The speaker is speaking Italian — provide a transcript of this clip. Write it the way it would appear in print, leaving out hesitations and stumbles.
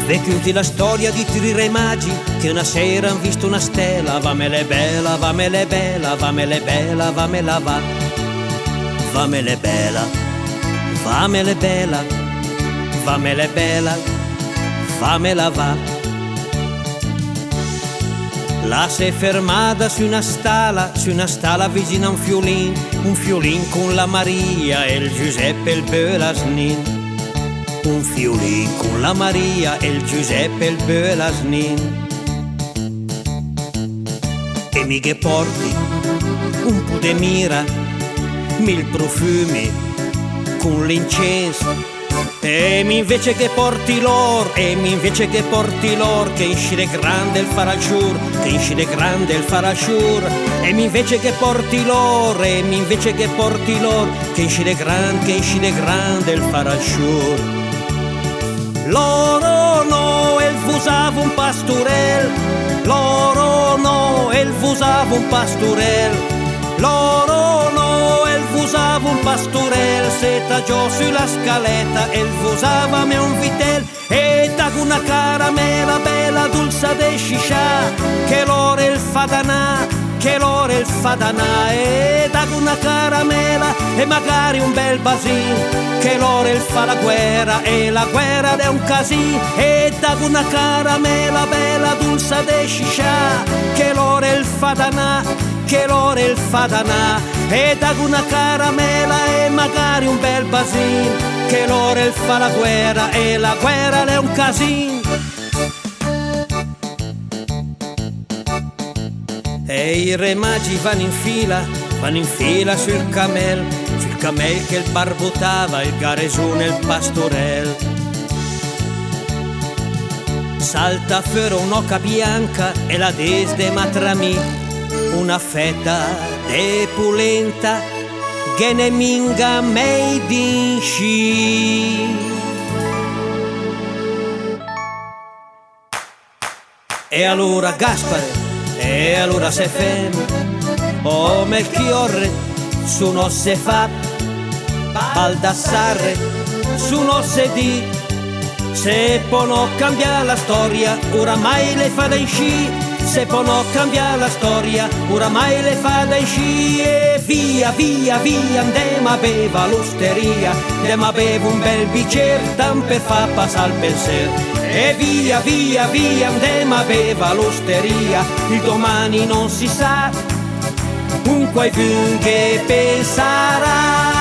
Vecchiuti la storia di tre re magi che una sera han visto una stella. Vamele bella, vamele bella, vamele bella, vamela va. Vamele bella, vamele bella, vamele bella, vamela va. La si è fermata su una stala vicino a un fiolin con la Maria e il Giuseppe e il Belasnin. Un fiolin con la Maria e il Giuseppe e il Belasnin. E mi che porti un po' di mira, 1000 profumi con l'incenso. E mi invece che porti l'or, e mi invece che porti l'or, che esce grande il faraggiur, che esce grande il faraggiur. E mi invece che porti l'or, e mi invece che porti l'or, che esce grande il faraggiur. Loro no, el vusava un pasturel, loro no, el vusava un pasturel, loro no, el vusava un pasturel, se tagiò sulla scaletta, el vusava me un vitel, e da una caramela bella dulce de sciscià, che l'ora il fadanà, che l'ora il fadanà, e da una caramela e magari un bel basin, che l'ora il fa la guerra e la guerra è un casin, e da una caramela bella dulce de sciscià, che l'ora il fadanà, che l'ora il fadanà, e da una caramela e magari un bel basin, che l'ora il fa la guerra e la guerra è un casin. E i re magi vanno in fila sul camel che il barbotava, il garesone e il pastorel. Salta fuori un'oca bianca e la desde matrami, una fetta de pulenta che ne minga made in sci. E allora Gaspare, e allora se fem, o Melchiorre, su non se fa, Baldassarre, su non se di, se può non cambiare la storia, oramai le fa da sci, se può non cambiare la storia, oramai le fa da sci. E via, via, via, andiamo a beva l'osteria, andiamo a beva un bel bicer, tan per fa passare il pensiero. E via, via, via, andiamo a beva l'osteria, il domani non si sa, un qualcuno che penserà.